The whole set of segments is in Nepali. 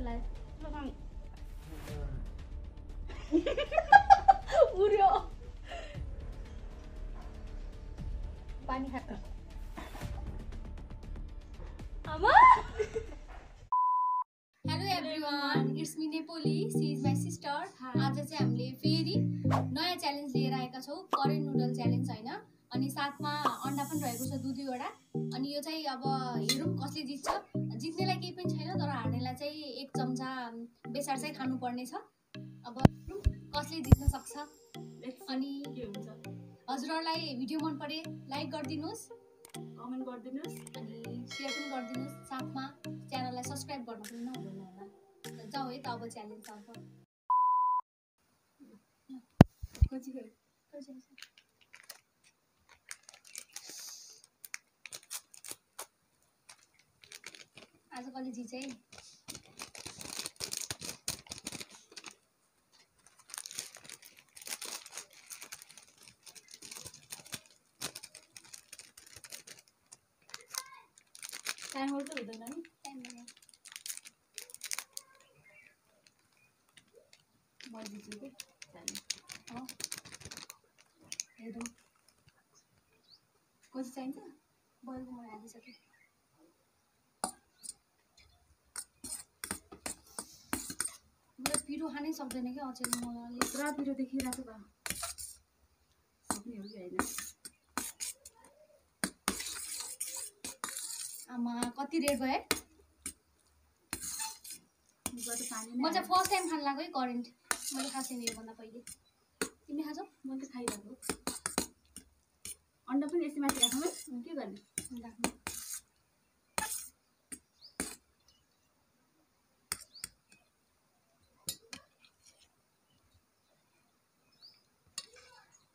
त्यसलाई उड्यो पानी खान्छ आमा Hello everyone, it's me NyPoLee, she is my sister. आज चाहिँ हामीले फेरि नयाँ च्यालेन्ज लिएर आएका छौँ, करेन्ट नुडल च्यालेन्ज हैन। अनि साथमा अन्डा पनि रहेको छ दुईवटा। अनि यो चाहिँ अब हेरौँ कसले जित्छ। जित्नेलाई केही पनि छैन तर हार्नेलाई चाहिँ एक चम्चा बेसार चाहिँ खानु पर्ने छ। अब कसले जित्न सक्छ। अनि के हुन्छ। हजुरहरुलाई भिडियो मन परे लाइक गरिदिनुस्, कमेन्ट गरिदिनुस् अनि शेयर पनि गरिदिनुस्। साथमा च्यानललाई सब्स्क्राइब गर्न पनि नभुल्नु होला। जाऊ है त अब च्यालेन्ज सर्छ। आज कले जित्छ है। टाइम होल्ड त हुँदैन नि, टाइम लाग्यो। म जित्छु के हेरौँ कति चाहिन्छ। बलको मलाई हालिसक्यो। मलाई पिरो खानै सक्दैन क्या अचेल। मलाई पुरा पिरो देखिरहेको त सक्ने हो कि होइन। आमा कति रेट भयो। म चाहिँ फर्स्ट टाइम खान लाग्यो है करेन्ट। मैले खाएको छैन योभन्दा पहिले। तिमी खान्छौ? मैले त खाइरहेको। अन्डा पनि यसै माथि राख्नु के गर्ने राख्नु।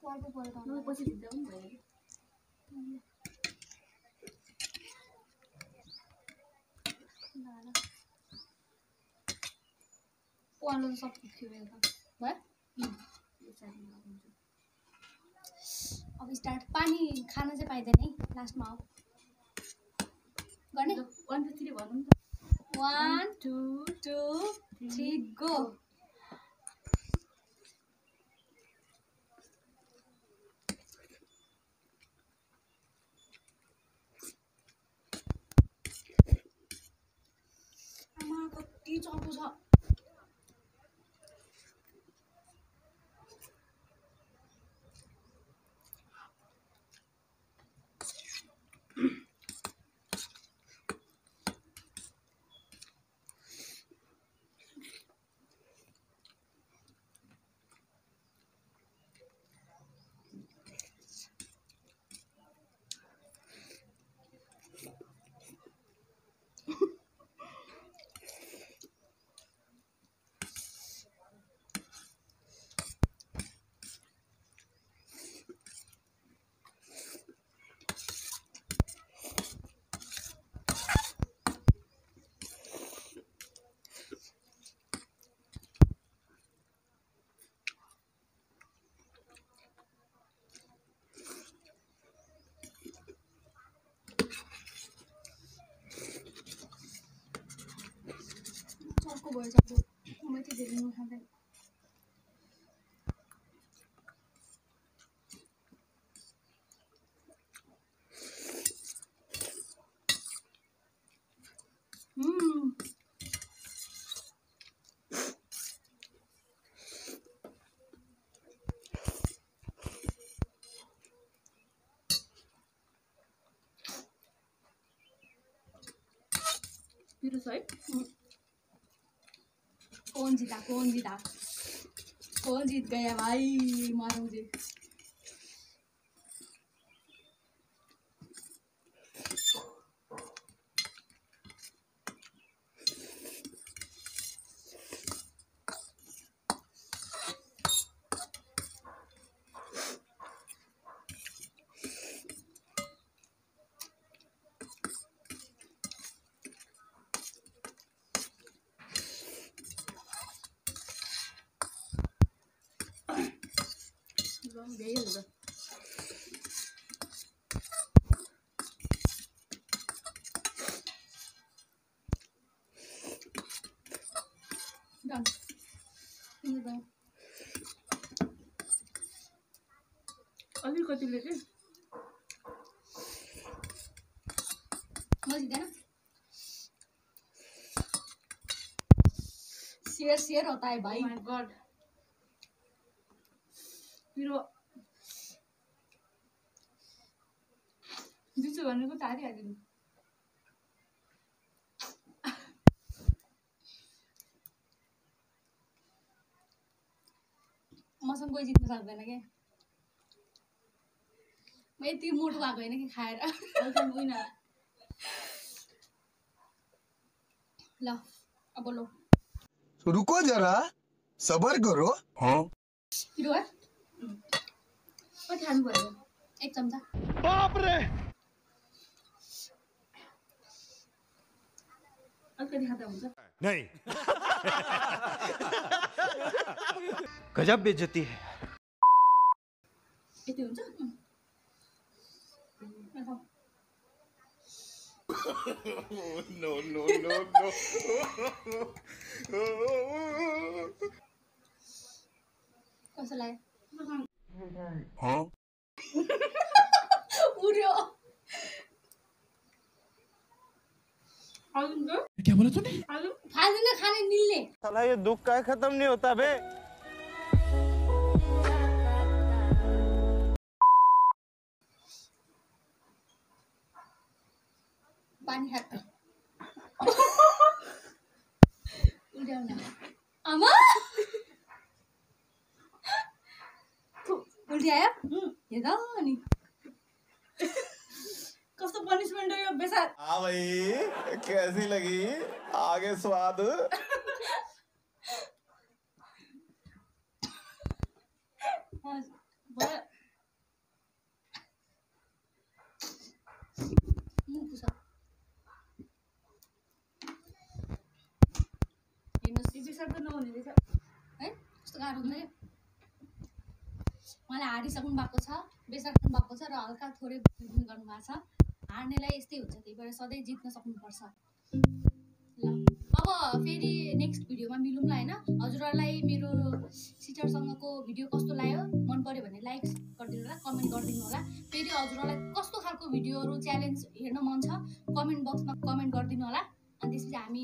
पर्को पर्दा पछि भित्र पनि भयो। पोल्नु सब थियो भयो। अब स्टार्ट। पानी खान चाहिँ पाइदैन है लास्टमा हो गर्ने। 1 2 3 भन्नु नि त। 1 2 2 3 गो। आमा कति चर्को छ। चर्को भयो चर्को। म चाहिँ धेरै नखाँदैन। पिरो छ है। कौन जीता कौन जीता कौन जीत गया भाई। मारो मुझे। Gaya oldu. कतिले के म जित्दैन शेयर होता है भाई माय गॉड मेरो जित्छु भनेको चारी हालिदिनु मसँग कोही जित्न सक्दैन के म यति मोटो भएको होइन कि खाएर ल अब लो रुको जरा सबर करो हाँ पिरो है कति खानु पर्यो 1 चम्चा बाप रे अलिकति खाँदा हुन्छ नहीं गजब बेइज्जती है यति हुन्छ नो नो नो नो कसो लाग्यो हाँ उड्यो क्या बोला तूने फाल्दैन खाने मिल्ने साला ये दुख का खत्म नहीं होता बे पानी खात उड्याउन आमा उल्ट्यायो हेर अनि कस्तो पनिशमेन्ट हो यो बेसार हाँ भाई कैसी लगी आगे स्वाद भयो मुख छ हेर्नुहोस् यो बेसार त नहुने रहेछ है कस्तो गाह्रो हुन्छ मलाई हारिसक्नु भएको छ बेसार्नु भएको छ र हल्का थोरै गर्नु भएको छ हार्नेलाई यस्तै हुन्छ त्यही भएर सधैँ जित्न सक्नुपर्छ ल अब फेरि नेक्स्ट भिडियोमा मिलौँला होइन हजुरहरूलाई मेरो सिस्टरसँगको भिडियो कस्तो लाग्यो मन पर्यो भने लाइक गरिदिनु होला कमेन्ट गरिदिनु होला फेरि हजुरहरूलाई कस्तो खालको भिडियोहरू च्यालेन्ज हेर्न मन छ कमेन्ट बक्समा कमेन्ट गरिदिनु होला अनि त्यसपछि हामी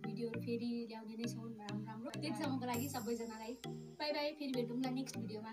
भिडियोहरू फेरि ल्याउने नै छौँ राम्रो राम्रो त्यतिसम्मको लागि सबैजनालाई बाई बाई फेरि भेटौँला नेक्स्ट भिडियोमा